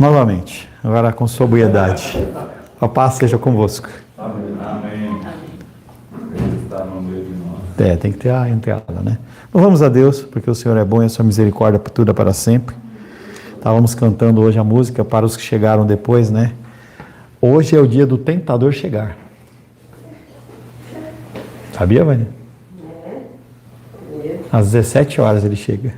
Novamente, agora com sobriedade. A paz seja convosco. Amém. Ele está no meio de nós. Tem que ter a entrada, né? Louvamos a Deus, porque o Senhor é bom e a sua misericórdia dura para sempre. Estávamos cantando hoje a música para os que chegaram depois, né? Hoje é o dia do tentador chegar. Sabia, Vânia? Às 17 horas ele chega.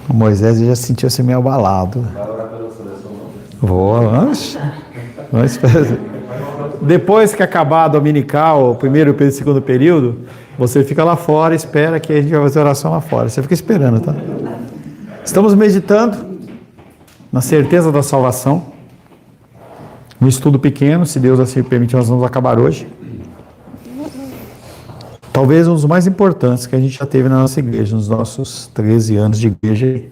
O Moisés já sentiu-se meio abalado. Vai orar pela seleção, não? Vamos esperar. Depois que acabar a dominical, o primeiro e o segundo período, você fica lá fora e espera que a gente vai fazer oração lá fora. Você fica esperando, tá? Estamos meditando na certeza da salvação. Um estudo pequeno, se Deus assim permitir, nós vamos acabar hoje. Talvez um dos mais importantes que a gente já teve na nossa igreja, nos nossos 13 anos de igreja.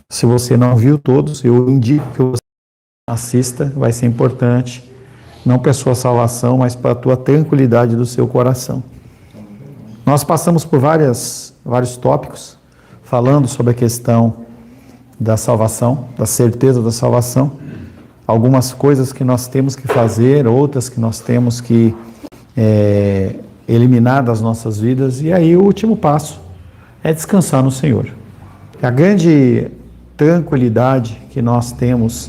Se você não viu todos, eu indico que você assista, vai ser importante, não para a sua salvação, mas para a tua tranquilidade do seu coração. Nós passamos por vários tópicos, falando sobre a questão da salvação, da certeza da salvação, algumas coisas que nós temos que fazer, outras que nós temos que eliminar das nossas vidas, e aí o último passo é descansar no Senhor. A grande tranquilidade que nós temos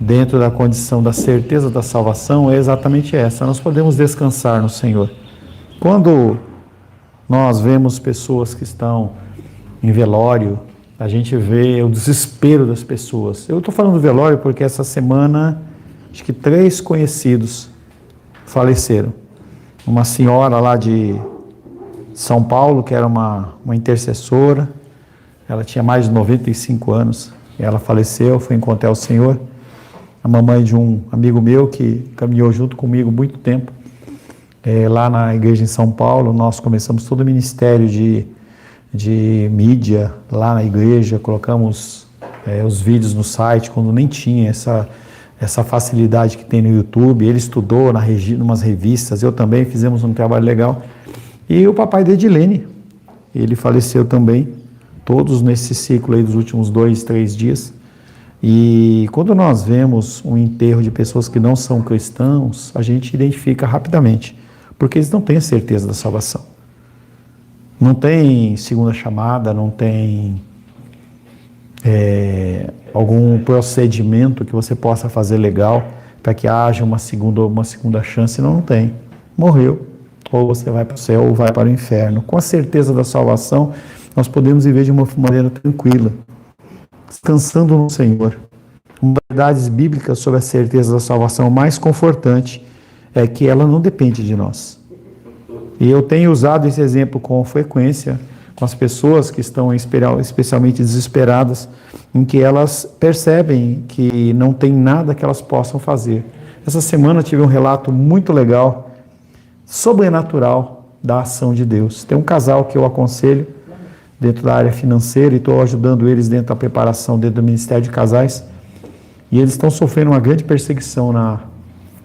dentro da condição da certeza da salvação é exatamente essa, nós podemos descansar no Senhor. Quando nós vemos pessoas que estão em velório, a gente vê o desespero das pessoas. Eu estou falando do velório porque essa semana, acho que 3 conhecidos faleceram. Uma senhora lá de São Paulo, que era uma intercessora, ela tinha mais de 95 anos, e ela faleceu, foi encontrar o Senhor. A mamãe de um amigo meu que caminhou junto comigo muito tempo, lá na igreja em São Paulo, nós começamos todo o ministério de mídia lá na igreja, colocamos os vídeos no site, quando nem tinha essa facilidade que tem no YouTube. Ele estudou em umas revistas, eu também, fizemos um trabalho legal. E o papai da Edilene, ele faleceu também, todos nesse ciclo aí dos últimos 2, 3 dias. E quando nós vemos um enterro de pessoas que não são cristãos, a gente identifica rapidamente, porque eles não têm a certeza da salvação. Não tem segunda chamada, não tem algum procedimento que você possa fazer legal para que haja uma segunda chance. Não tem. Morreu. Ou você vai para o céu ou vai para o inferno. Com a certeza da salvação, nós podemos viver de uma maneira tranquila, descansando no Senhor. Verdades bíblicas sobre a certeza da salvação mais confortante é que ela não depende de nós. E eu tenho usado esse exemplo com frequência com as pessoas que estão especialmente desesperadas, em que elas percebem que não tem nada que elas possam fazer. Essa semana eu tive um relato muito legal, sobrenatural, da ação de Deus. Tem um casal que eu aconselho dentro da área financeira e estou ajudando eles dentro da preparação, dentro do Ministério de Casais, e eles estão sofrendo uma grande perseguição na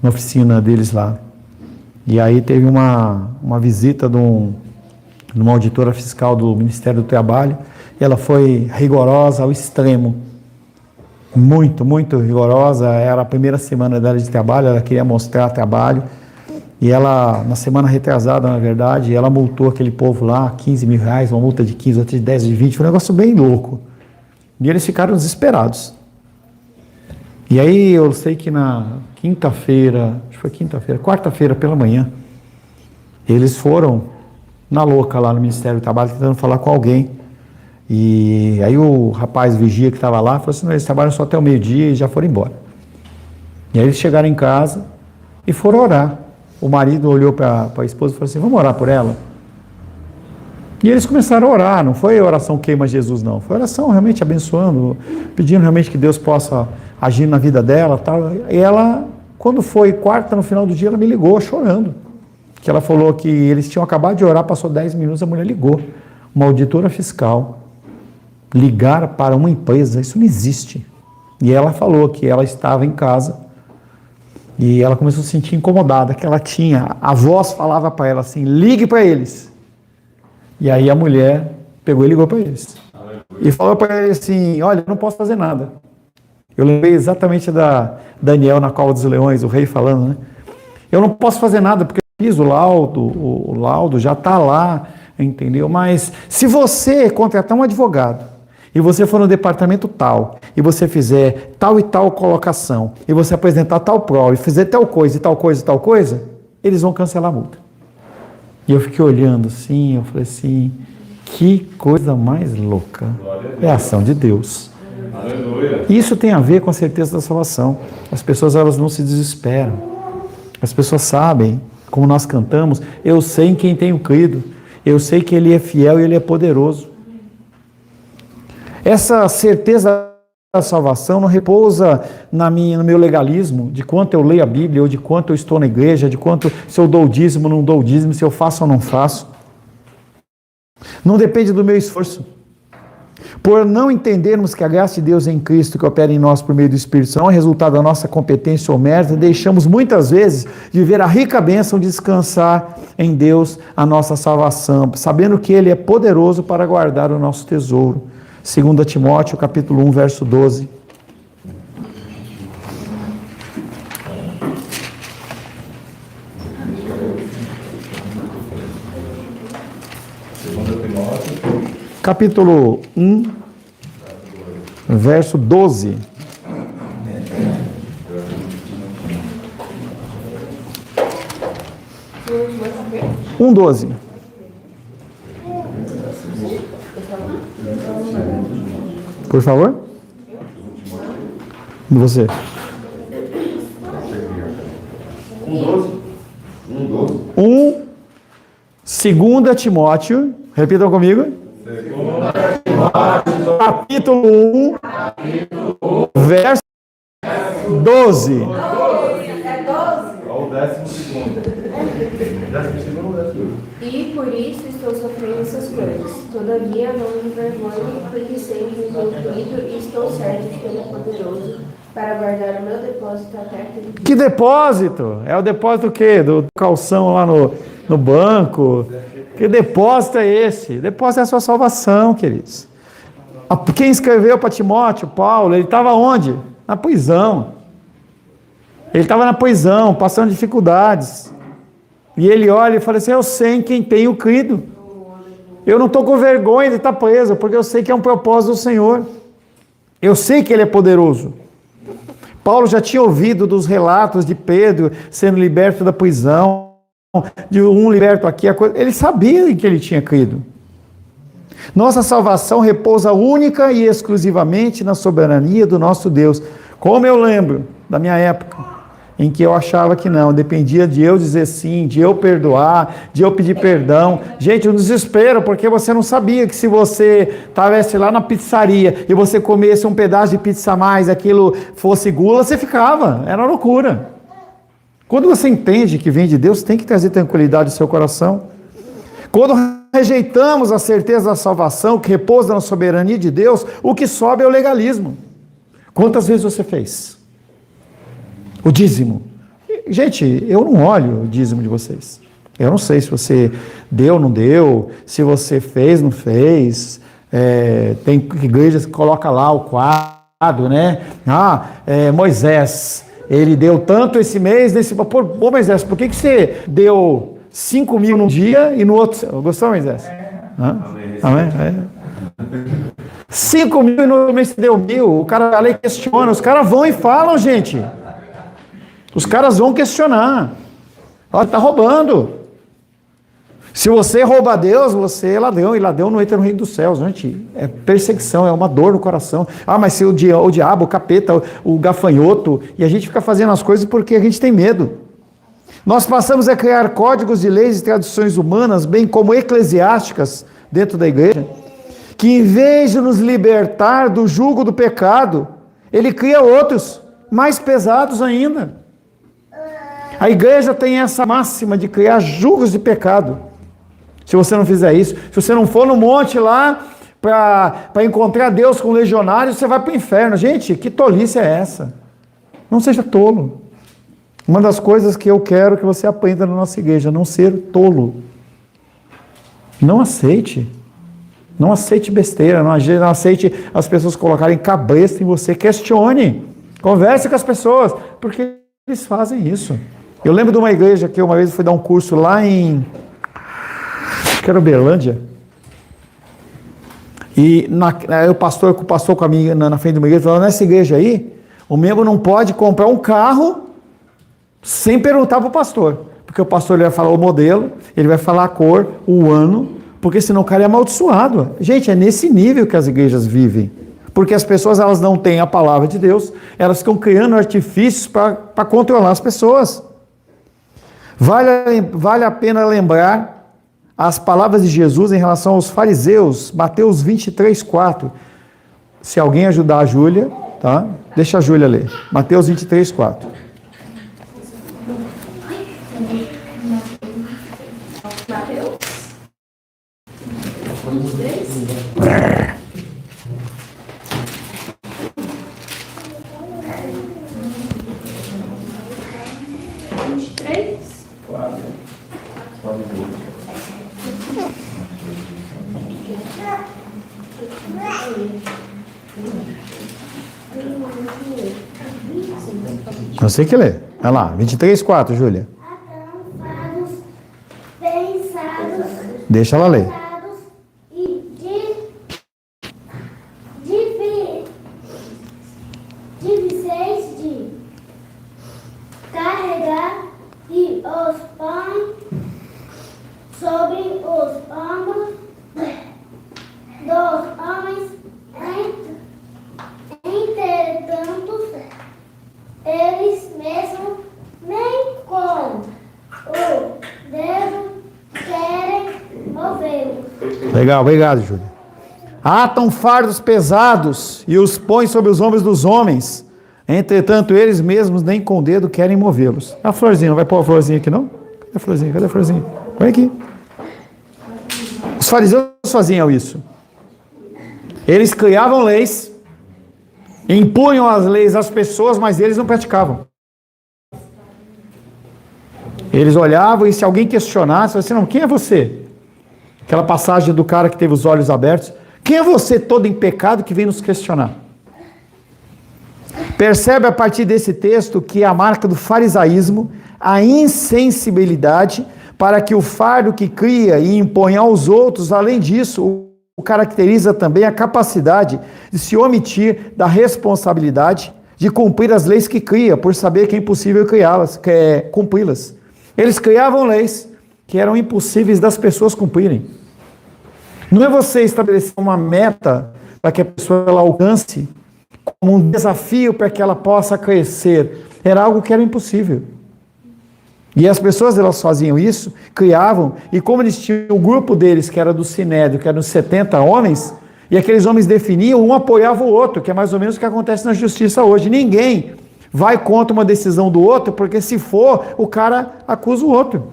oficina deles lá. E aí teve uma visita de uma auditora fiscal do Ministério do Trabalho, e ela foi rigorosa ao extremo, muito, muito rigorosa. Era a primeira semana dela de trabalho, ela queria mostrar trabalho, e ela, na semana retrasada, na verdade, ela multou aquele povo lá, R$15 mil, uma multa de 15, outra de 10, de 20, foi um negócio bem louco. E eles ficaram desesperados. E aí eu sei que na quinta-feira, acho que foi quarta-feira pela manhã, eles foram na louca lá no Ministério do Trabalho, tentando falar com alguém. E aí o rapaz vigia que estava lá falou assim: não, eles trabalham só até o meio-dia e já foram embora. E aí eles chegaram em casa e foram orar. O marido olhou para a esposa e falou assim: vamos orar por ela? E eles começaram a orar, não foi oração queima Jesus, não. Foi oração realmente abençoando, pedindo realmente que Deus possa agir na vida dela. Tal. E ela, quando foi quarta, no final do dia, ela me ligou chorando. Que ela falou que eles tinham acabado de orar, passou 10 minutos, a mulher ligou. Uma auditora fiscal ligar para uma empresa, isso não existe. E ela falou que ela estava em casa e ela começou a se sentir incomodada, que ela tinha, a voz falava para ela assim: ligue para eles. E aí a mulher pegou e ligou para eles. E falou para ele assim, olha, eu não posso fazer nada. Eu lembrei exatamente da Daniel na cova dos leões, o rei falando, né? Eu não posso fazer nada, porque eu fiz o laudo já está lá, entendeu? Mas se você contratar um advogado, e você for no departamento tal, e você fizer tal e tal colocação, e você apresentar tal prova, e fizer tal coisa, e tal coisa, e tal coisa, eles vão cancelar a multa. E eu fiquei olhando assim, eu falei assim, que coisa mais louca. É a ação de Deus. Aleluia. Isso tem a ver com a certeza da salvação. As pessoas, elas não se desesperam. As pessoas sabem, como nós cantamos, eu sei em quem tenho crido, eu sei que Ele é fiel e Ele é poderoso. Essa certeza da salvação não repousa no meu legalismo, de quanto eu leio a Bíblia, ou de quanto eu estou na igreja, de quanto se eu dou o dízimo ou não dou o dízimo, se eu faço ou não faço. Não depende do meu esforço. Por não entendermos que a graça de Deus em Cristo, que opera em nós por meio do Espírito Santo, é resultado da nossa competência ou mérito, deixamos muitas vezes de viver a rica bênção de descansar em Deus a nossa salvação, sabendo que Ele é poderoso para guardar o nosso tesouro. 2 Timóteo, capítulo 1, verso 12. Capítulo 1, verso 12. Um 12. Por favor. Você. 2 Timóteo, repitam comigo. Capítulo 1, verso 12. E por isso estou sofrendo essas coisas. Todavia não me envergonho, porque sei que me tenho crido e estou certo de que Ele é poderoso para guardar o meu depósito até aquele dia. Que depósito? É o depósito do quê? Do calção lá no banco? Que depósito é esse? Depósito é a sua salvação, queridos. Quem escreveu para Timóteo, Paulo, ele estava onde? Na prisão. Ele estava na prisão, passando dificuldades. E ele olha e fala assim, eu sei em quem tenho crido. Eu não estou com vergonha de estar preso, porque eu sei que é um propósito do Senhor. Eu sei que Ele é poderoso. Paulo já tinha ouvido dos relatos de Pedro sendo liberto da prisão, de um liberto aqui, ele sabia em que ele tinha crido. Nossa salvação repousa única e exclusivamente na soberania do nosso Deus. Como eu lembro da minha época, em que eu achava que não, dependia de eu dizer sim, de eu perdoar, de eu pedir perdão. Gente, um desespero, porque você não sabia que se você estivesse lá na pizzaria e você comesse um pedaço de pizza a mais, aquilo fosse gula, você ficava, era loucura. Quando você entende que vem de Deus, tem que trazer tranquilidade ao seu coração. Quando rejeitamos a certeza da salvação, que repousa na soberania de Deus, o que sobe é o legalismo. Quantas vezes você fez? O dízimo. Gente, eu não olho o dízimo de vocês. Eu não sei se você deu ou não deu, se você fez, não fez. Tem igrejas que colocam lá o quadro, né? Moisés, ele deu tanto esse mês, Pô, Moisés, por que você deu 5 mil num dia e no outro... Gostou, Moisés? Amém? 5 mil e no outro mês você deu 1.000. O cara ali questiona, os caras vão e falam, gente. Os caras vão questionar. Olha, está roubando. Se você rouba a Deus, você é ladrão, e ladrão não entra no reino dos céus, gente. É perseguição, é uma dor no coração. Mas se o diabo, o capeta, o gafanhoto, e a gente fica fazendo as coisas porque a gente tem medo. Nós passamos a criar códigos de leis e tradições humanas, bem como eclesiásticas, dentro da igreja, que em vez de nos libertar do jugo do pecado, ele cria outros, mais pesados ainda. A igreja tem essa máxima de criar julgos de pecado. Se você não fizer isso, se você não for no monte lá para encontrar Deus com legionários, você vai para o inferno. Gente, que tolice é essa? Não seja tolo. Uma das coisas que eu quero que você aprenda na nossa igreja, não ser tolo. Não aceite. Não aceite besteira, não aceite as pessoas colocarem cabresto em você. Questione, converse com as pessoas, porque eles fazem isso. Eu lembro de uma igreja que uma vez eu fui dar um curso lá em, acho que era Uberlândia, e o pastor com a minha na frente de uma igreja, falou, nessa igreja aí, o membro não pode comprar um carro sem perguntar para o pastor, porque o pastor ele vai falar o modelo, ele vai falar a cor, o ano, porque senão o cara é amaldiçoado. Gente, é nesse nível que as igrejas vivem. Porque as pessoas elas não têm a palavra de Deus, elas ficam criando artifícios para controlar as pessoas. Vale a pena lembrar as palavras de Jesus em relação aos fariseus, Mateus 23:4. Se alguém ajudar a Júlia, tá? Deixa a Júlia ler. Mateus 23:4. Você que lê. Olha lá, 23:4, Júlia. Deixa ela ler. Carregar e os põe sobre os ombros dos homens. Entretanto, eles mesmos nem com o dedo querem movê-los. Legal, obrigado, Júlia. Atam fardos pesados e os põem sobre os ombros dos homens. Entretanto, eles mesmos nem com o dedo querem movê-los. A florzinha, não vai pôr a florzinha aqui, não? Cadê a florzinha? Cadê a florzinha? Põe aqui. Os fariseus faziam isso. Eles criavam leis, impunham as leis às pessoas, mas eles não praticavam. Eles olhavam e se alguém questionasse, assim, não, quem é você? Aquela passagem do cara que teve os olhos abertos. Quem é você todo em pecado que vem nos questionar? Percebe a partir desse texto que é a marca do farisaísmo, a insensibilidade para que o fardo que cria e impõe aos outros, além disso, o caracteriza também a capacidade de se omitir da responsabilidade de cumprir as leis que cria, por saber que é impossível criá-las, cumpri-las. Eles criavam leis que eram impossíveis das pessoas cumprirem. Não é você estabelecer uma meta para que a pessoa ela alcance, como um desafio para que ela possa crescer. Era algo que era impossível. E as pessoas elas faziam isso, criavam, e como eles tinham o grupo deles, que era do Sinédrio, que eram 70 homens, e aqueles homens definiam, um apoiava o outro, que é mais ou menos o que acontece na justiça hoje. Ninguém vai contra uma decisão do outro, porque se for, o cara acusa o outro.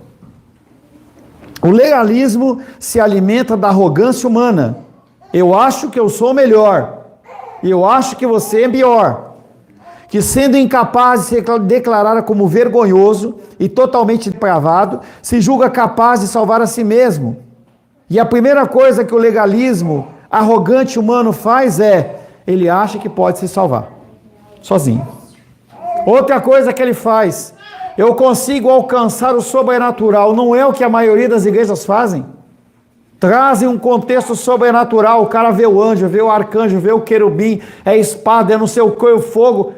O legalismo se alimenta da arrogância humana. Eu acho que eu sou melhor. Eu acho que você é pior. Que sendo incapaz de ser declarada como vergonhoso e totalmente depravado, se julga capaz de salvar a si mesmo. E a primeira coisa que o legalismo arrogante humano faz é, ele acha que pode se salvar, sozinho. Outra coisa que ele faz, eu consigo alcançar o sobrenatural, não é o que a maioria das igrejas fazem. Trazem um contexto sobrenatural, o cara vê o anjo, vê o arcanjo, vê o querubim, é espada, é não sei o que, o fogo.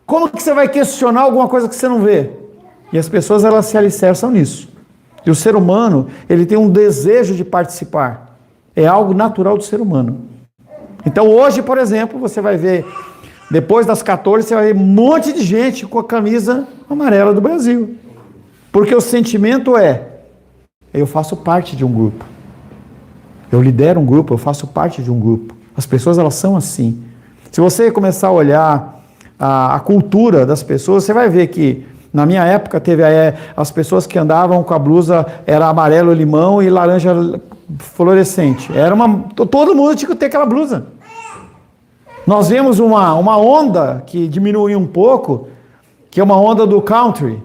Como que você vai questionar alguma coisa que você não vê? E as pessoas elas se alicerçam nisso. E o ser humano, ele tem um desejo de participar. É algo natural do ser humano. Então hoje, por exemplo, você vai ver, depois das 14, você vai ver um monte de gente com a camisa amarela do Brasil. Porque o sentimento é, eu faço parte de um grupo. Eu lidero um grupo, eu faço parte de um grupo. As pessoas, elas são assim. Se você começar a olhar a cultura das pessoas, você vai ver que, na minha época, teve as pessoas que andavam com a blusa, era amarelo, limão e laranja fluorescente. Todo mundo tinha que ter aquela blusa. Nós vemos uma onda que diminuiu um pouco, que é uma onda do country.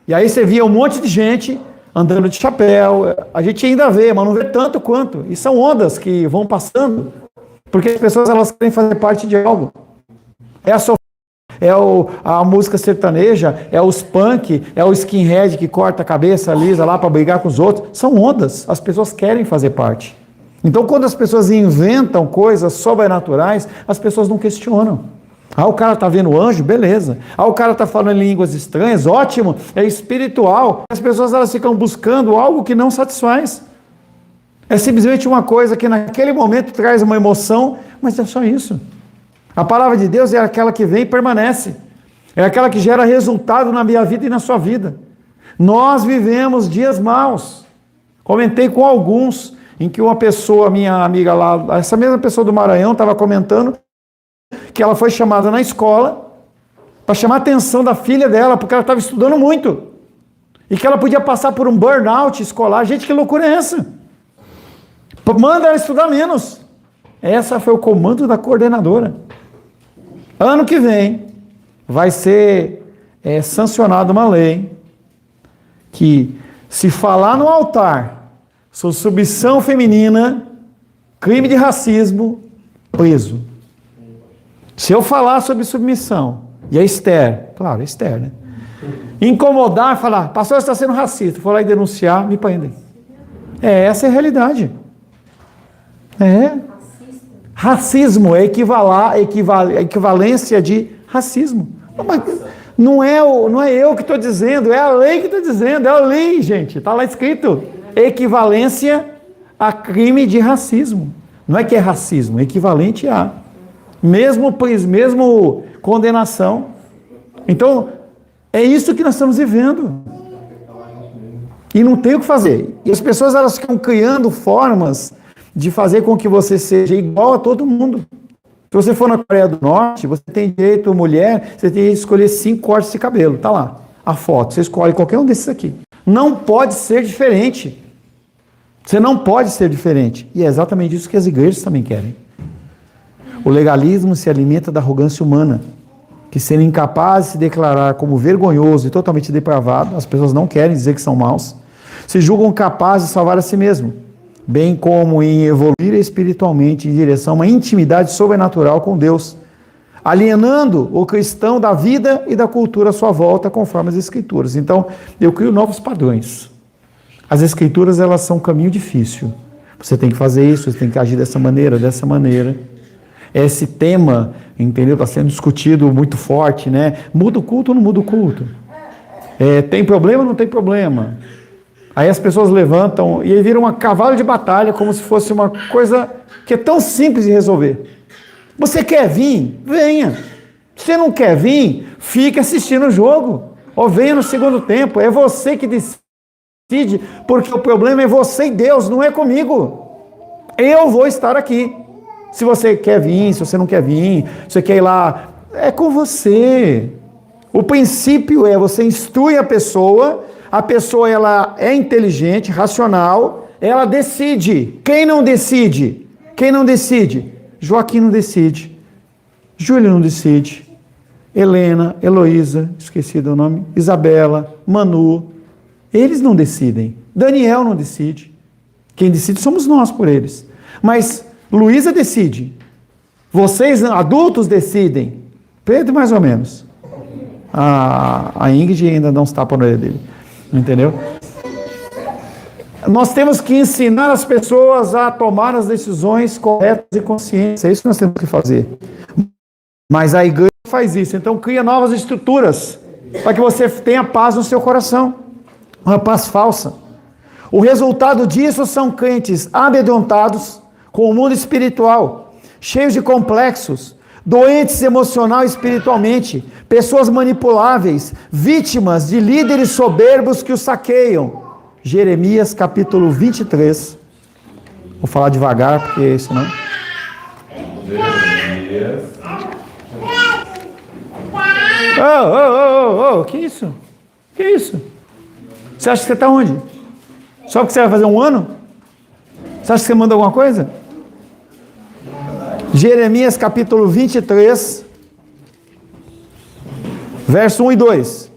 E aí você via um monte de gente andando de chapéu. A gente ainda vê, mas não vê tanto quanto. E são ondas que vão passando, porque as pessoas elas querem fazer parte de algo. É a música sertaneja, é os punk, é o skinhead que corta a cabeça lisa lá para brigar com os outros. São ondas, as pessoas querem fazer parte. Então, quando as pessoas inventam coisas sobrenaturais, as pessoas não questionam. Ah, o cara está vendo anjo? Beleza. Ah, o cara está falando em línguas estranhas? Ótimo, é espiritual. As pessoas elas ficam buscando algo que não satisfaz. É simplesmente uma coisa que naquele momento traz uma emoção, mas é só isso. A palavra de Deus é aquela que vem e permanece. É aquela que gera resultado na minha vida e na sua vida. Nós vivemos dias maus. Comentei com alguns, em que uma pessoa, minha amiga lá, essa mesma pessoa do Maranhão, estava comentando que ela foi chamada na escola para chamar a atenção da filha dela, porque ela estava estudando muito. E que ela podia passar por um burnout escolar. Gente, que loucura é essa? Manda ela estudar menos. Essa foi o comando da coordenadora. Ano que vem vai ser sancionada uma lei que, se falar no altar sobre submissão feminina, crime de racismo, preso. Se eu falar sobre submissão, e a Esther, claro, a Esther, né? Incomodar, falar, pastor, você está sendo racista, for lá e denunciar, me prendem. Essa é a realidade. Racismo é equivalência de racismo. Não é eu que estou dizendo, é a lei que está dizendo, é a lei, gente, está lá escrito. Equivalência a crime de racismo. Não é que é racismo, é equivalente a mesmo condenação. Então, é isso que nós estamos vivendo. E não tem o que fazer. E as pessoas elas ficam criando formas de fazer com que você seja igual a todo mundo. Se você for na Coreia do Norte, você tem direito, mulher, você tem direito de escolher 5 cortes de cabelo. Está lá, a foto. Você escolhe qualquer um desses aqui. Não pode ser diferente. Você não pode ser diferente. E é exatamente isso que as igrejas também querem. O legalismo se alimenta da arrogância humana, que sendo incapaz de se declarar como vergonhoso e totalmente depravado, as pessoas não querem dizer que são maus, se julgam capazes de salvar a si mesmo, bem como em evoluir espiritualmente em direção a uma intimidade sobrenatural com Deus, alienando o cristão da vida e da cultura à sua volta, conforme as Escrituras. Então, eu crio novos padrões. As Escrituras, elas são um caminho difícil. Você tem que fazer isso, você tem que agir dessa maneira, dessa maneira. Esse tema, entendeu? Está sendo discutido muito forte, né? Muda o culto ou não muda o culto? Tem problema ou não tem problema? Aí as pessoas levantam e aí vira um cavalo de batalha, como se fosse uma coisa que é tão simples de resolver. Você quer vir? Venha. Se você não quer vir, fique assistindo o jogo. Ou venha no segundo tempo. É você que decide, porque o problema é você e Deus, não é comigo. Eu vou estar aqui. Se você quer vir, se você não quer vir, se você quer ir lá, é com você. O princípio é você instrui a pessoa ela é inteligente, racional, ela decide. Quem não decide? Quem não decide? Joaquim não decide, Júlio não decide, Helena, Heloísa, esqueci do nome, Isabela, Manu, eles não decidem, Daniel não decide. Quem decide somos nós por eles. Mas Luísa decide, vocês adultos decidem, Pedro mais ou menos. A Ingrid ainda não está para a orelha dele, entendeu? Nós temos que ensinar as pessoas a tomar as decisões corretas e conscientes, é isso que nós temos que fazer. Mas a igreja faz isso, então cria novas estruturas, para que você tenha paz no seu coração, uma paz falsa. O resultado disso são crentes amedrontados com o mundo espiritual, cheios de complexos, doentes emocional e espiritualmente, pessoas manipuláveis, vítimas de líderes soberbos que os saqueiam. Jeremias capítulo 23. Vou falar devagar, porque senão... Jeremias. Que isso? Que isso? Você acha que você está onde? Só porque você vai fazer um ano? Você acha que você manda alguma coisa? Jeremias capítulo 23, verso 1 e 2.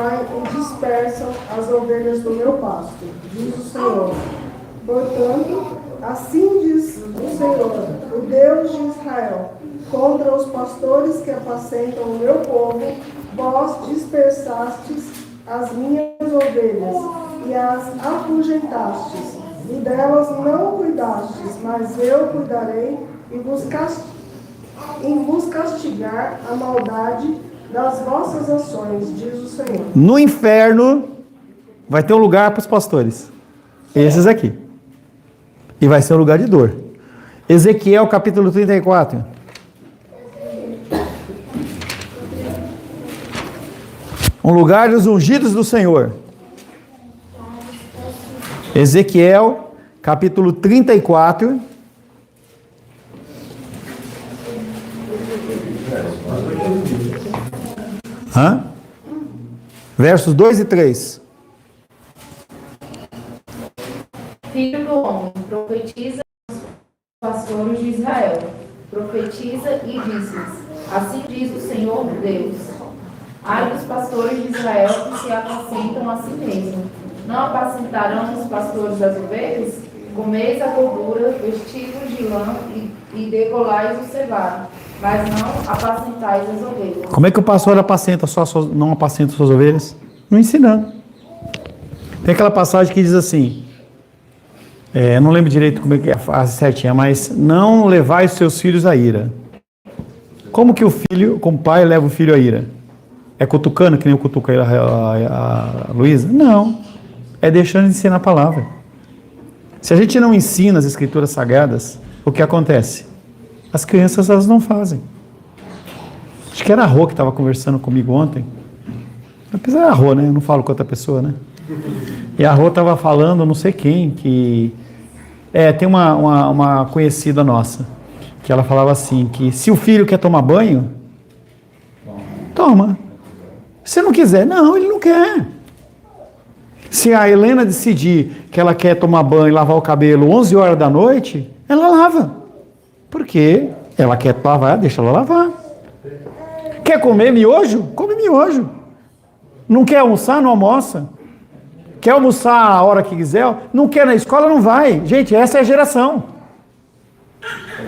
saem e dispersam as ovelhas do meu pasto, diz o Senhor. Portanto, assim diz o Senhor, o Deus de Israel, contra os pastores que apacentam o meu povo, vós dispersastes as minhas ovelhas e as afugentastes, e delas não cuidastes, mas eu cuidarei e vos castigar a maldade das vossas ações, diz o Senhor. No inferno vai ter um lugar para os pastores. Esses aqui. E vai ser um lugar de dor. Ezequiel capítulo 34. Um lugar dos ungidos do Senhor. Ezequiel capítulo 34. Versos 2 e 3. Filho do homem, profetiza aos pastores de Israel. Profetiza e dizes: assim diz o Senhor Deus. Ai dos pastores de Israel que se apacentam a si mesmos. Não apacentarão os pastores das ovelhas? Comeis a gordura, vestivos de lã e degolais o cevado, mas não apacentais as ovelhas. Como é que o pastor não apacenta suas ovelhas? Não ensinando. Tem aquela passagem que diz assim, não lembro direito como é que é a frase certinha, mas não levai os seus filhos à ira. Como que como o pai leva o filho à ira? É cutucando, que nem eu cutuco a Luísa? Não. É deixando de ensinar a palavra. Se a gente não ensina as escrituras sagradas, o que acontece? As crianças, elas não fazem. Acho que era a Rô que estava conversando comigo ontem. Apesar da Rô, né? Eu não falo com outra pessoa, né? E a Rô estava falando, não sei quem, que... tem uma conhecida nossa, que ela falava assim, que se o filho quer tomar banho, toma. Se não quiser, não, ele não quer. Se a Helena decidir que ela quer tomar banho e lavar o cabelo 11 horas da noite, ela lava. Porque ela quer lavar, deixa ela lavar. Quer comer miojo? Come miojo. Não quer almoçar? Não almoça. Quer almoçar a hora que quiser? Não quer na escola? Não vai. Gente, essa é a geração.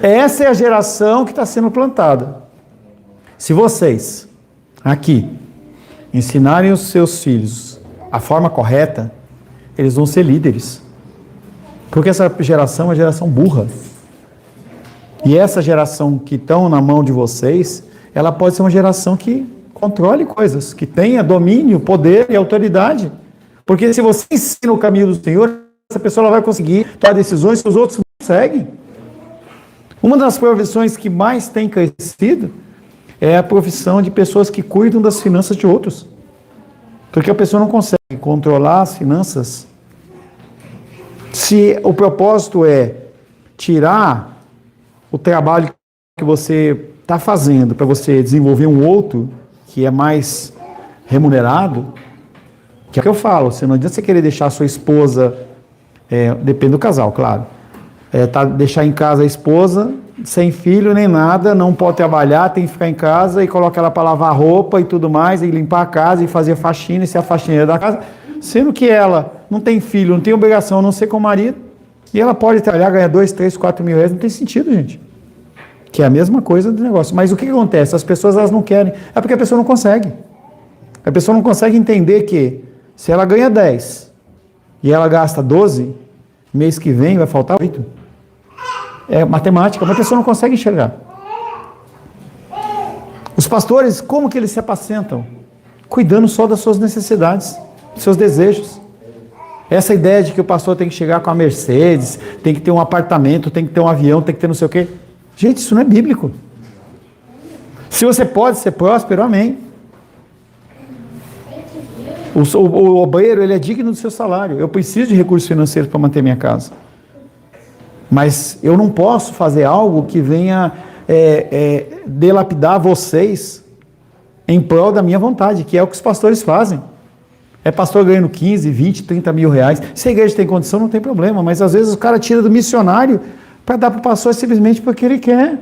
Essa é a geração que está sendo plantada. Se vocês, aqui, ensinarem os seus filhos a forma correta, eles vão ser líderes. Porque essa geração é uma geração burra. E essa geração que estão na mão de vocês, ela pode ser uma geração que controle coisas, que tenha domínio, poder e autoridade. Porque se você ensina o caminho do Senhor, essa pessoa ela vai conseguir tomar decisões que os outros não conseguem. Uma das profissões que mais tem crescido é a profissão de pessoas que cuidam das finanças de outros. Porque a pessoa não consegue controlar as finanças. Se o propósito é tirar o trabalho que você está fazendo para você desenvolver um outro que é mais remunerado, que é o que eu falo, você não adianta você querer deixar a sua esposa, depende do casal, claro, deixar em casa a esposa, sem filho nem nada, não pode trabalhar, tem que ficar em casa e coloca ela para lavar roupa e tudo mais, e limpar a casa e fazer faxina e ser a faxineira da casa, sendo que ela não tem filho, não tem obrigação a não ser com o marido, e ela pode trabalhar, ganhar 2, 3, 4 mil reais, não tem sentido, gente. Que é a mesma coisa do negócio. Mas o que acontece? As pessoas elas não querem, é porque a pessoa não consegue. A pessoa não consegue entender que se ela ganha 10 e ela gasta 12, mês que vem vai faltar 8. É matemática, mas a pessoa não consegue enxergar. Os pastores, como que eles se apacentam? Cuidando só das suas necessidades, dos seus desejos. Essa ideia de que o pastor tem que chegar com a Mercedes, tem que ter um apartamento, tem que ter um avião, tem que ter não sei o quê. Gente, isso não é bíblico. Se você pode ser próspero, amém. O obreiro, ele é digno do seu salário. Eu preciso de recursos financeiros para manter minha casa. Mas eu não posso fazer algo que venha delapidar vocês em prol da minha vontade, que é o que os pastores fazem. É pastor ganhando 15, 20, 30 mil reais. Se a igreja tem condição, não tem problema. Mas às vezes o cara tira do missionário para dar para o pastor simplesmente porque ele quer.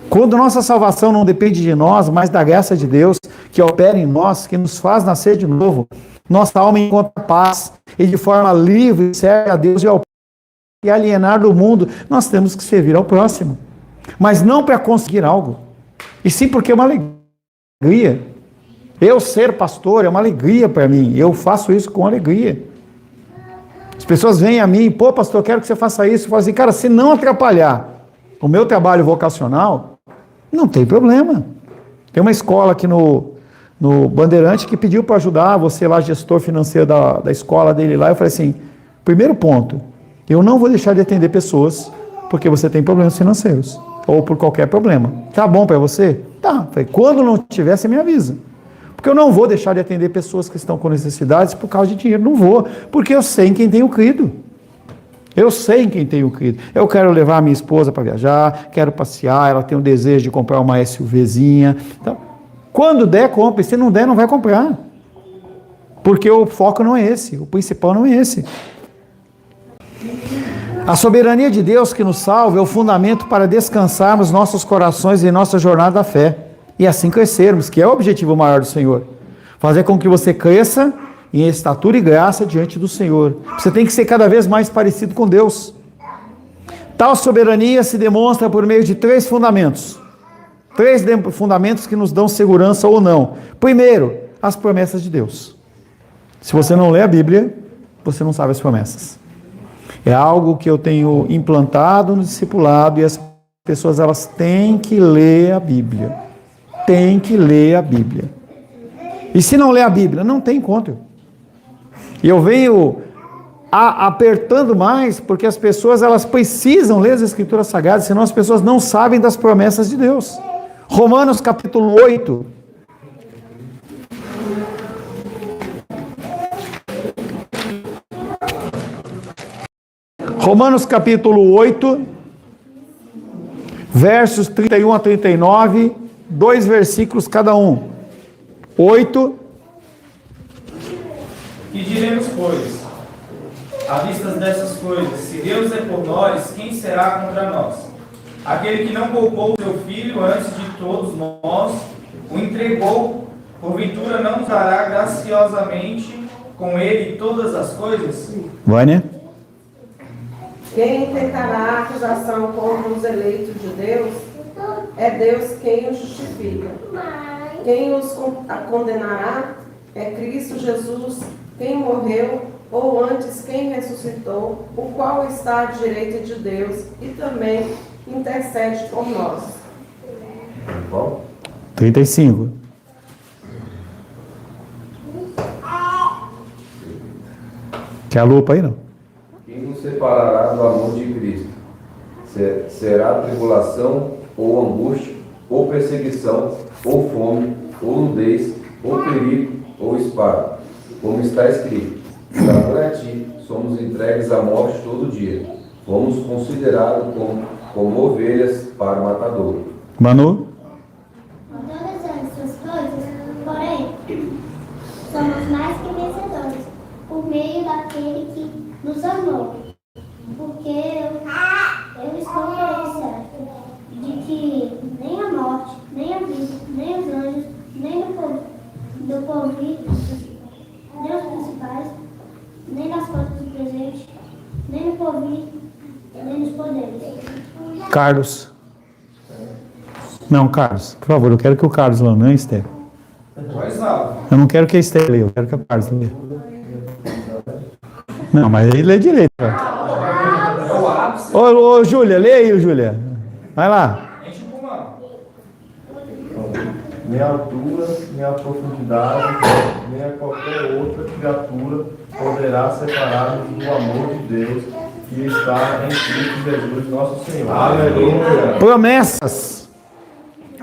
Quando nossa salvação não depende de nós, mas da graça de Deus, que opera em nós, que nos faz nascer de novo. Nossa alma encontra paz e de forma livre serve a Deus e alienar do mundo. Nós temos que servir ao próximo, mas não para conseguir algo, e sim porque é uma alegria. Eu ser pastor é uma alegria para mim, eu faço isso com alegria. As pessoas vêm a mim, pô pastor, eu quero que você faça isso. Eu falo assim, cara, se não atrapalhar o meu trabalho vocacional, não tem problema. Tem uma escola aqui no Bandeirante que pediu para ajudar, você lá, gestor financeiro da escola dele lá. Eu falei assim, primeiro ponto, eu não vou deixar de atender pessoas porque você tem problemas financeiros, ou por qualquer problema. Tá bom para você? Tá. Falei, quando não tiver, você me avisa. Porque eu não vou deixar de atender pessoas que estão com necessidades por causa de dinheiro. Não vou, porque eu sei em quem tenho crido. Eu sei em quem tenho crido. Eu quero levar a minha esposa para viajar, quero passear, ela tem o desejo de comprar uma SUVzinha. Então, quando der, compre. Se não der, não vai comprar. Porque o foco não é esse, o principal não é esse. A soberania de Deus que nos salva é o fundamento para descansarmos nossos corações em nossa jornada da fé. E assim crescermos, que é o objetivo maior do Senhor. Fazer com que você cresça em estatura e graça diante do Senhor. Você tem que ser cada vez mais parecido com Deus. Tal soberania se demonstra por meio de 3 fundamentos. 3 fundamentos que nos dão segurança ou não. Primeiro, as promessas de Deus. Se você não lê a Bíblia, você não sabe as promessas. É algo que eu tenho implantado no discipulado e as pessoas elas têm que ler a Bíblia. Tem que ler a Bíblia. E se não ler a Bíblia, não tem encontro. E eu venho apertando mais, porque as pessoas elas precisam ler as Escrituras Sagradas, senão as pessoas não sabem das promessas de Deus. Romanos capítulo 8. Romanos capítulo 8, versos 31 a 39, 2 versículos cada um. 8. Que diremos, pois, à vista dessas coisas? Se Deus é por nós, quem será contra nós? Aquele que não poupou seu filho antes de todos nós, o entregou, porventura não nos dará graciosamente com ele todas as coisas? Vânia? Quem intentará acusação contra os eleitos de Deus, é Deus quem os justifica. Quem os condenará é Cristo Jesus, quem morreu, ou antes quem ressuscitou, o qual está à direita de Deus e também intercede por nós. 35. Quer a lupa aí, não? Quem nos separará do amor de Cristo? Será tribulação, ou angústia, ou perseguição, ou fome, ou nudez, ou perigo, ou espada. Como está escrito, por amor a ti, somos entregues à morte todo dia. Fomos considerados como ovelhas para o matador. Manu? Todas essas coisas, porém, somos mais que vencedores, por meio daquele que nos amou. Porque eu estou certo de que nem a morte, nem a vida, nem os anjos, nem do porvir, nem os principais, nem nas coisas do presente, nem no porvir, nem nos poderes. Carlos. Não, Carlos, por favor, eu quero que o Carlos leia, não é Esther. Mais alto. Eu não quero que a Esther leia, eu quero que o Carlos leia. Não, mas ele lê direito. Ô, Júlia, lê aí, Júlia. Vai lá. Enche o pulmão. Nem a altura, nem a profundidade, nem a qualquer outra criatura poderá separar-nos do amor de Deus que está em Cristo Jesus, nosso Senhor. Aleluia. Promessas.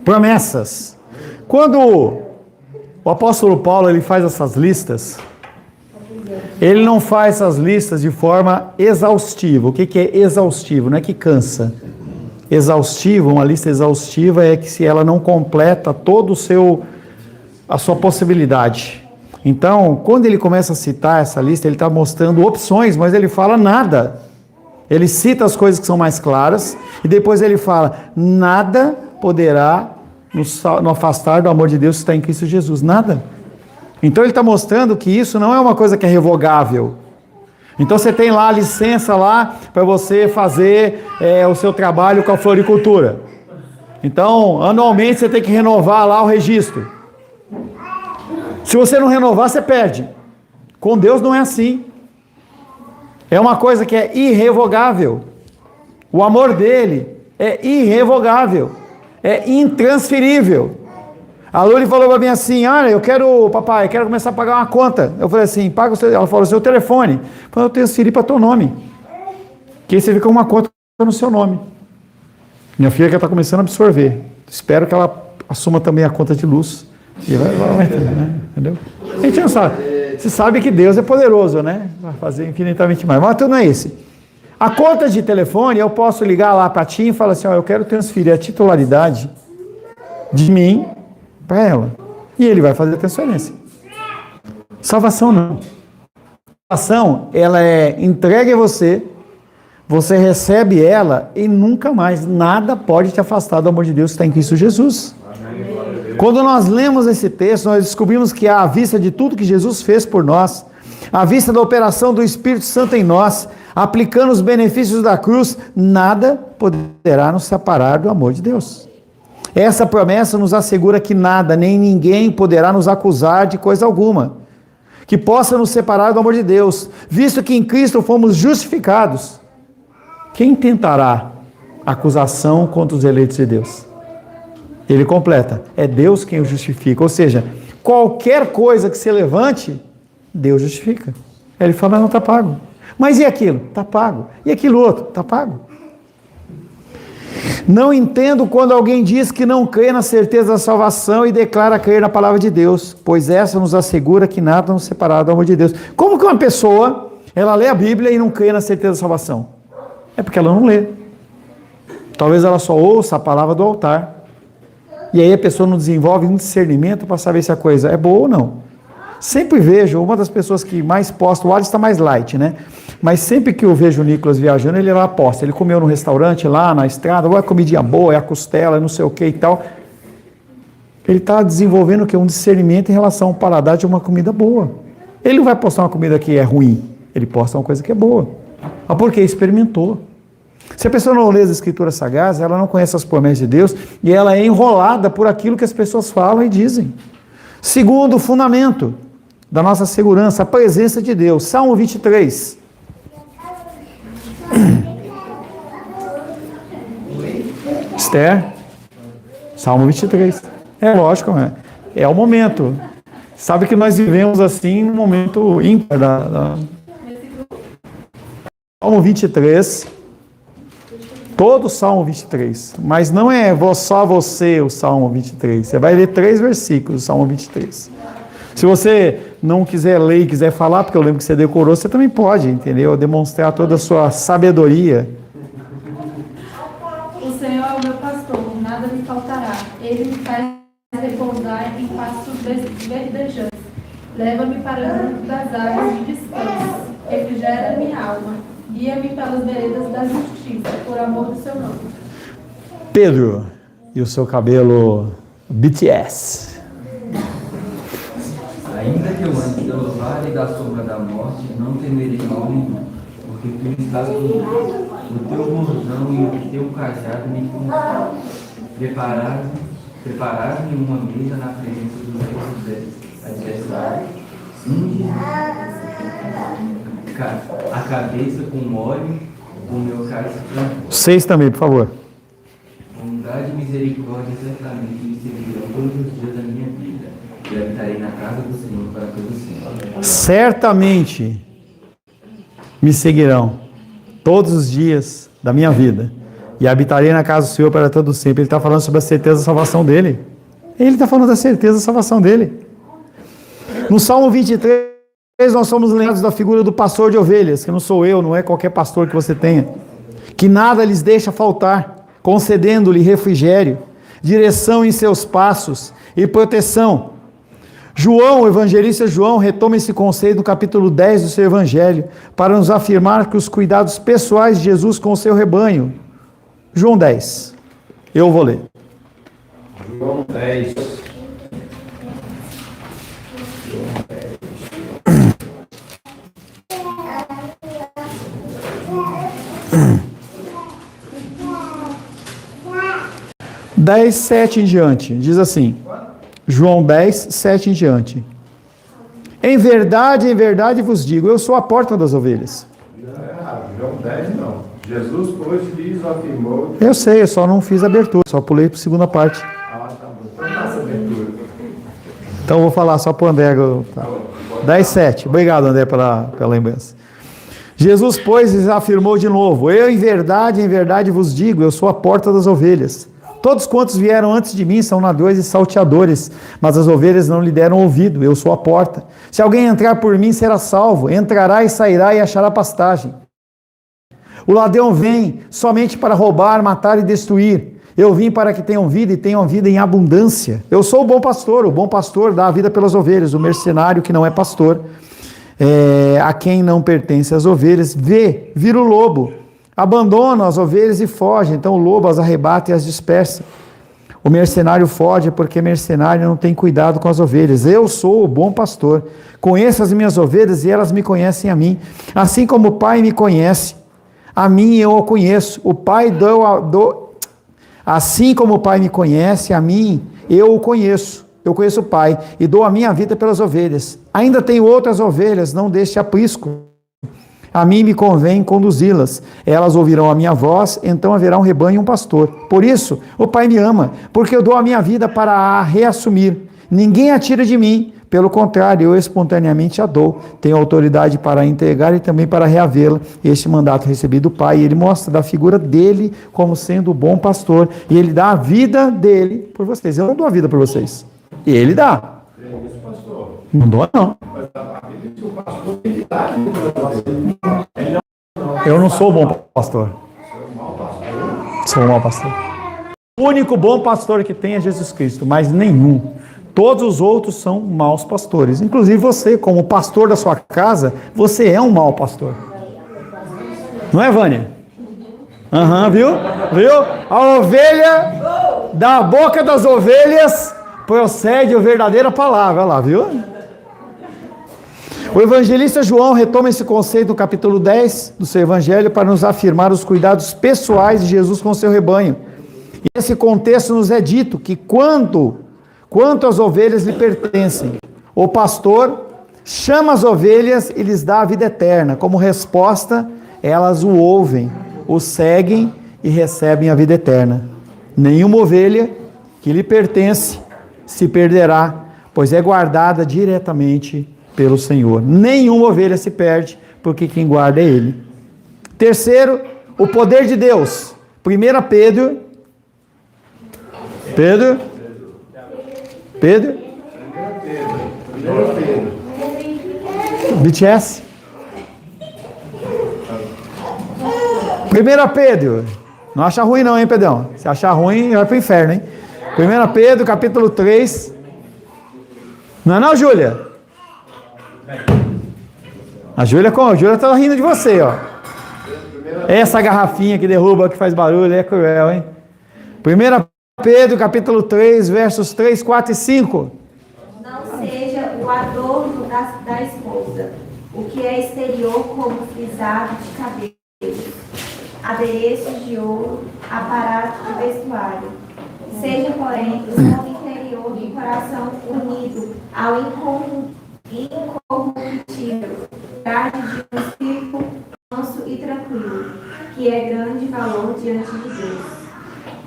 Promessas. Quando o apóstolo Paulo ele faz essas listas, ele não faz essas listas de forma exaustiva. O que é exaustivo? Não é que cansa. Exaustivo, uma lista exaustiva é que se ela não completa todo a sua possibilidade. Então, quando ele começa a citar essa lista, ele está mostrando opções, mas ele fala nada. Ele cita as coisas que são mais claras e depois ele fala, nada poderá no afastar do amor de Deus que está em Cristo Jesus? Nada. Então ele está mostrando que isso não é uma coisa que é revogável. Então você tem lá a licença lá para você fazer o seu trabalho com a floricultura. Então, anualmente você tem que renovar lá o registro. Se você não renovar, você perde. Com Deus não é assim. É uma coisa que é irrevogável. O amor dele é irrevogável. É intransferível. A Luli falou para mim assim: olha, papai, eu quero começar a pagar uma conta. Eu falei assim: paga o seu, ela falou, o seu telefone. Eu falei, eu transferi para teu nome. Que aí você fica com uma conta no seu nome. Minha filha que está começando a absorver. Espero que ela assuma também a conta de luz. E vai entender, né? Entendeu? A gente não sabe. Você sabe que Deus é poderoso, né? Vai fazer infinitamente mais. Mas tudo não é esse. A conta de telefone, eu posso ligar lá para a TIM e falar assim: ó, eu quero transferir a titularidade de mim para ela. E ele vai fazer a transferência. Salvação não. Salvação, ela é entregue a você, você recebe ela e nunca mais, nada pode te afastar do amor de Deus que está em Cristo Jesus. Quando nós lemos esse texto, nós descobrimos que à vista de tudo que Jesus fez por nós, à vista da operação do Espírito Santo em nós, aplicando os benefícios da cruz, nada poderá nos separar do amor de Deus. Essa promessa nos assegura que nada, nem ninguém poderá nos acusar de coisa alguma, que possa nos separar do amor de Deus, visto que em Cristo fomos justificados. Quem tentará acusação contra os eleitos de Deus? Ele completa, é Deus quem o justifica, ou seja, qualquer coisa que se levante, Deus justifica. Ele fala, não, está pago. Mas e aquilo? Está pago. E aquilo outro? Está pago. Não entendo quando alguém diz que não crê na certeza da salvação e declara crer na palavra de Deus, pois essa nos assegura que nada nos separará do amor de Deus. Como que uma pessoa, ela lê a Bíblia e não crê na certeza da salvação? É porque ela não lê. Talvez ela só ouça a palavra do altar. E aí a pessoa não desenvolve um discernimento para saber se a coisa é boa ou não. Sempre vejo, uma das pessoas que mais posta, o Alisson está mais light, né? Mas sempre que eu vejo o Nicolas viajando, ele lá posta. Ele comeu no restaurante lá na estrada, é a comidinha boa, é a costela, é não sei o que e tal. Ele está desenvolvendo o quê? Um discernimento em relação ao paladar de uma comida boa. Ele não vai postar uma comida que é ruim, ele posta uma coisa que é boa. Mas por quê? Experimentou. Se a pessoa não lê as escrituras sagradas, ela não conhece as promessas de Deus e ela é enrolada por aquilo que as pessoas falam e dizem. Segundo fundamento da nossa segurança, a presença de Deus. Salmo 23. Esther, Salmo 23. É lógico, é o momento. Sabe que nós vivemos assim num momento ímpar Salmo 23. Todo o Salmo 23. Mas não é só você o Salmo 23. Você vai ler 3 versículos do Salmo 23. Se você não quiser ler e quiser falar, porque eu lembro que você decorou, você também pode, entendeu? Demonstrar toda a sua sabedoria. O Senhor é o meu pastor, nada me faltará. Ele me faz repousar em pastos verdejantes. Leva-me para junto das águas de descanso. Refrigera minha alma. Guia-me pelas veredas da justiça, por amor do seu nome. Pedro, e o seu cabelo BTS. Ainda que eu ande pelo vale da sombra da morte, não temerei mal nenhum, porque tu estás comigo. O teu bordão e o teu cajado me consolam. Prepararam-me uma mesa na presença dos meus adversários. A cabeça com óleo, o meu cálice transborda. 6 também, por favor. Bondade e misericórdia certamente me seguirão todos os dias da minha vida, e habitarei na casa do Senhor para todo sempre. Certamente me seguirão todos os dias da minha vida, e habitarei na casa do Senhor para todo sempre. Ele está falando sobre a certeza da salvação dele. Ele está falando da certeza da salvação dele. No Salmo 23, nós somos lembrados da figura do pastor de ovelhas, que não sou eu, não é qualquer pastor que você tenha, que nada lhes deixa faltar, concedendo-lhe refrigério, direção em seus passos e proteção. João, o evangelista João, retoma esse conceito no capítulo 10 do seu evangelho, para nos afirmar que os cuidados pessoais de Jesus com o seu rebanho. João 10, eu vou ler. João 10. 10, 7 em diante, diz assim, João 10, 7 em diante. Em verdade vos digo, eu sou a porta das ovelhas. João 10 não. Jesus, pois, lhes afirmou. Eu sei, eu só não fiz a abertura, só pulei para a segunda parte. Ah, tá bom. Então faça a abertura. Então eu vou falar só para o André. Tá. 10, 7. Obrigado, André, pela lembrança. Jesus, pois, lhes afirmou de novo, eu em verdade vos digo, eu sou a porta das ovelhas. Todos quantos vieram antes de mim são ladrões e salteadores, mas as ovelhas não lhe deram ouvido, eu sou a porta. Se alguém entrar por mim, será salvo, entrará e sairá e achará pastagem. O ladrão vem somente para roubar, matar e destruir. Eu vim para que tenham vida e tenham vida em abundância. Eu sou o bom pastor dá a vida pelas ovelhas, o mercenário que não é pastor, a quem não pertence as ovelhas, vira o lobo. Abandonam as ovelhas e fogem, então o lobo as arrebata e as dispersa. O mercenário foge porque mercenário não tem cuidado com as ovelhas. Eu sou o bom pastor, conheço as minhas ovelhas e elas me conhecem a mim. Assim como o Pai me conhece, a mim eu o conheço. Assim como o Pai me conhece, a mim eu o conheço. Eu conheço o Pai e dou a minha vida pelas ovelhas. Ainda tenho outras ovelhas, não deste aprisco. A mim me convém conduzi-las. Elas ouvirão a minha voz, então haverá um rebanho e um pastor. Por isso, o Pai me ama, porque eu dou a minha vida para a reassumir. Ninguém a tira de mim, pelo contrário, eu espontaneamente a dou. Tenho autoridade para a entregar e também para reavê-la. Este mandato recebi do Pai, e ele mostra da figura dele como sendo o bom pastor, e ele dá a vida dele por vocês. Eu não dou a vida por vocês. Ele dá. Não dou, não. Eu não sou o bom pastor. Sou o mau pastor. O único bom pastor que tem é Jesus Cristo, mas nenhum. Todos os outros são maus pastores. Inclusive você, como pastor da sua casa, você é um mau pastor. Não é, Vânia? Viu? A ovelha, da boca das ovelhas, procede a verdadeira palavra. Olha lá, viu? O evangelista João retoma esse conceito no capítulo 10 do seu evangelho para nos afirmar os cuidados pessoais de Jesus com o seu rebanho. E nesse contexto nos é dito que quanto as ovelhas lhe pertencem, o pastor chama as ovelhas e lhes dá a vida eterna. Como resposta, elas o ouvem, o seguem e recebem a vida eterna. Nenhuma ovelha que lhe pertence se perderá, pois é guardada diretamente pelo Senhor. Nenhuma ovelha se perde, porque quem guarda é Ele. Terceiro, o poder de Deus. 1 Pedro. BTS. 1 Pedro. Não acha ruim não, hein, Pedrão? Se achar ruim, vai para o inferno, hein? 1 Pedro, capítulo 3. Não, Júlia? A Júlia tá rindo de você, ó. Essa garrafinha que derruba, que faz barulho, é cruel, hein? 1 Pedro, capítulo 3, versos 3, 4 e 5. Não seja o adorno da esposa, o que é exterior como frisado de cabelos, adereços de ouro, aparato de vestuário. Seja, porém, o homem interior de coração unido ao incorruptível, trate de um espírito manso e tranquilo, que é grande valor diante de Deus.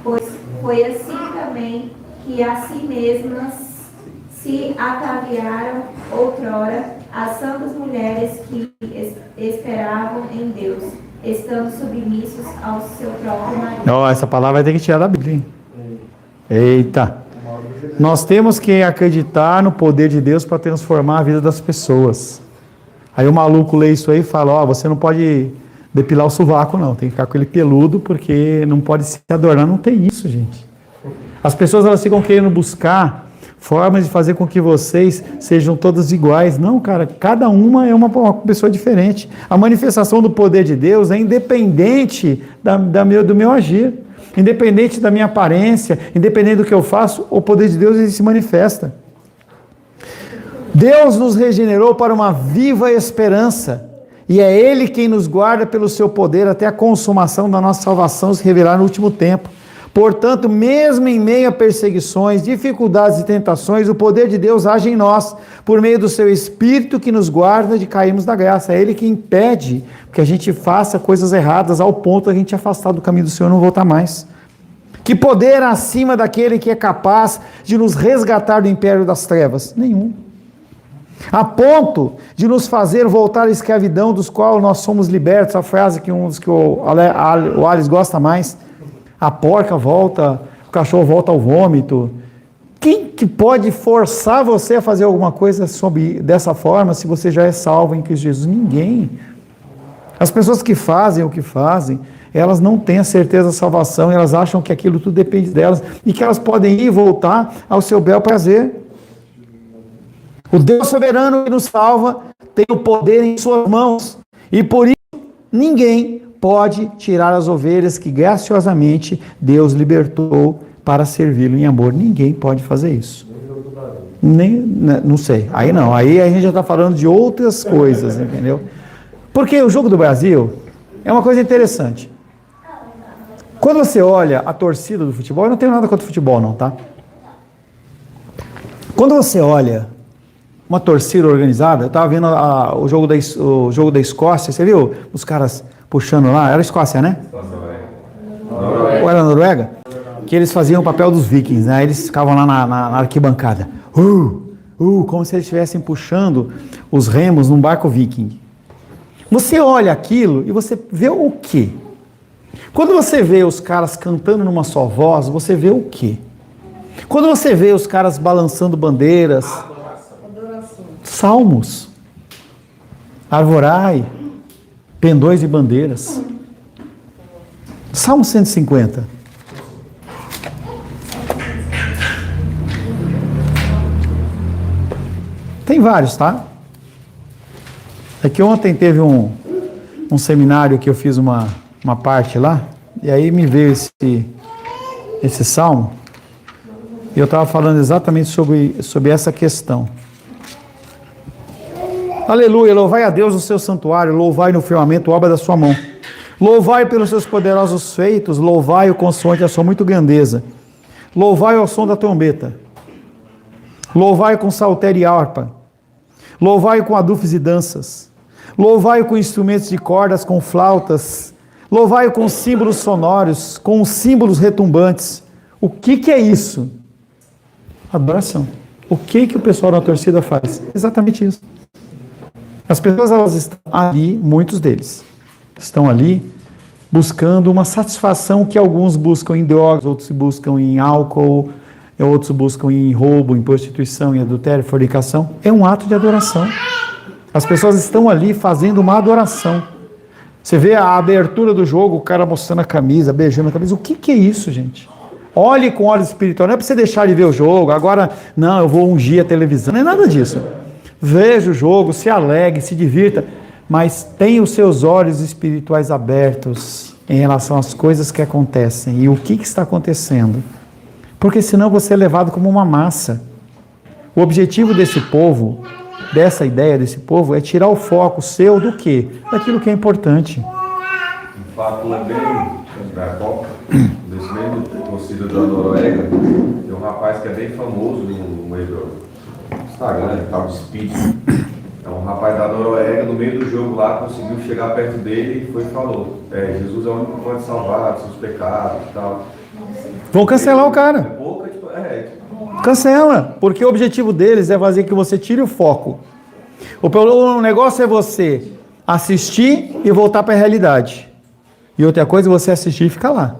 Pois foi assim também que a si mesmas se ataviaram outrora as santas mulheres que esperavam em Deus, estando submissos ao seu próprio marido. Essa palavra vai ter que tirar da Bíblia, hein? Eita! Nós temos que acreditar no poder de Deus para transformar a vida das pessoas. Aí o maluco lê isso aí e fala, você não pode depilar o sovaco não, tem que ficar com ele peludo porque não pode se adornar. Não tem isso, gente. As pessoas elas ficam querendo buscar formas de fazer com que vocês sejam todas iguais. Não, cara, cada uma é uma pessoa diferente. A manifestação do poder de Deus é independente do meu agir. independente da minha aparência, independente do que eu faço, o poder de Deus ele se manifesta. Deus nos regenerou para uma viva esperança, e é Ele quem nos guarda pelo seu poder até a consumação da nossa salvação se revelar no último tempo. Portanto, mesmo em meio a perseguições, dificuldades e tentações, o poder de Deus age em nós, por meio do seu Espírito que nos guarda de cairmos da graça. É Ele que impede que a gente faça coisas erradas ao ponto de a gente afastar do caminho do Senhor e não voltar mais. Que poder acima daquele que é capaz de nos resgatar do império das trevas? Nenhum. A ponto de nos fazer voltar à escravidão dos qual nós somos libertos, a frase que um dos que o Alice gosta mais, a porca volta, o cachorro volta ao vômito. Quem que pode forçar você a fazer alguma coisa dessa forma se você já é salvo em Cristo Jesus? Ninguém. As pessoas que fazem o que fazem, elas não têm a certeza da salvação, elas acham que aquilo tudo depende delas e que elas podem ir e voltar ao seu bel prazer. O Deus soberano que nos salva tem o poder em suas mãos e por isso ninguém pode tirar as ovelhas que graciosamente Deus libertou para servi-lo em amor. Ninguém pode fazer isso. Não sei. Aí não. Aí a gente já está falando de outras coisas, entendeu? Porque o jogo do Brasil é uma coisa interessante. Quando você olha a torcida do futebol, eu não tenho nada contra o futebol não, tá? Quando você olha uma torcida organizada, eu estava vendo o jogo da Escócia, você viu os caras puxando lá? Era a Escócia, né? Ou era a Noruega? Que eles faziam o papel dos vikings, né? Eles ficavam lá na arquibancada. Como se eles estivessem puxando os remos num barco viking. Você olha aquilo e você vê o quê? Quando você vê os caras cantando numa só voz, você vê o quê? Quando você vê os caras balançando bandeiras, salmos, arvorai, pendões e bandeiras. Salmo 150. Tem vários, tá? É que ontem teve um seminário que eu fiz uma parte lá, e aí me veio esse salmo, e eu estava falando exatamente sobre essa questão. Aleluia, louvai a Deus no seu santuário, louvai no firmamento obra da sua mão. Louvai pelos seus poderosos feitos, louvai-o consoante a sua muito grandeza. Louvai ao som da trombeta. Louvai com saltério e harpa. Louvai com adufes e danças. Louvai com instrumentos de cordas, com flautas. Louvai com símbolos sonoros, com símbolos retumbantes. O que é isso? Adoração. O que o pessoal da torcida faz? Exatamente isso. As pessoas, elas estão ali, muitos deles, estão ali buscando uma satisfação que alguns buscam em drogas, outros buscam em álcool, outros buscam em roubo, em prostituição, em adultério, fornicação. É um ato de adoração. As pessoas estão ali fazendo uma adoração. Você vê a abertura do jogo, o cara mostrando a camisa, beijando a camisa. O que é isso, gente? Olhe com olhos espirituais. Não é para você deixar de ver o jogo, agora, não, eu vou ungir a televisão. Não é nada disso. Veja o jogo, se alegre, se divirta, mas tenha os seus olhos espirituais abertos em relação às coisas que acontecem e o que está acontecendo. Porque senão você é levado como uma massa. O objetivo desse povo, dessa ideia desse povo, é tirar o foco seu do quê? Daquilo que é importante. Um fato bem da Copa, desse mesmo torcida da Noruega, tem um rapaz que é bem famoso no meio do Instagram, tal de Speed. É um rapaz da Noruega, no meio do jogo lá, conseguiu chegar perto dele e foi e falou: Jesus é o único que pode salvar dos seus pecados e tal. Vão cancelar o cara. Cancela, porque o objetivo deles é fazer que você tire o foco. O negócio é você assistir e voltar para a realidade. E outra coisa é você assistir e ficar lá.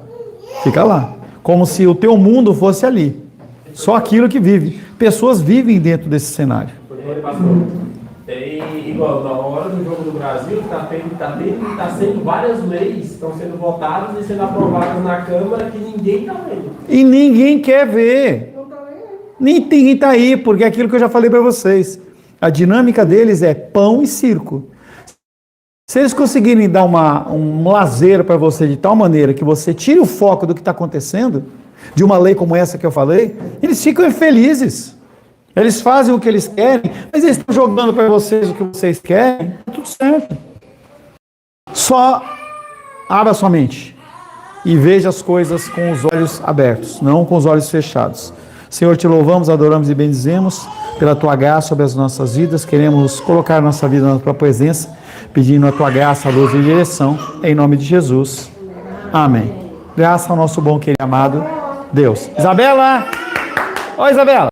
Fica lá. Como se o teu mundo fosse ali. Só aquilo que vive. Pessoas vivem dentro desse cenário. Tem, igual na hora do jogo do Brasil, está sendo várias leis, estão sendo votadas e sendo aprovadas na Câmara que ninguém está vendo. E ninguém quer ver. Ninguém está aí, porque é aquilo que eu já falei para vocês. A dinâmica deles é pão e circo. Se eles conseguirem dar um lazer para você de tal maneira que você tire o foco do que está acontecendo, de uma lei como essa que eu falei, eles ficam felizes. Eles fazem o que eles querem, mas eles estão jogando para vocês o que vocês querem, tá tudo certo. Só abra sua mente e veja as coisas com os olhos abertos, não com os olhos fechados. Senhor, te louvamos, adoramos e bendizemos pela tua graça sobre as nossas vidas. Queremos colocar nossa vida na tua presença, pedindo a tua graça, a luz e direção, em nome de Jesus. Amém. Graça ao nosso bom, querido, amado Deus. Isabela! Oi, Isabela!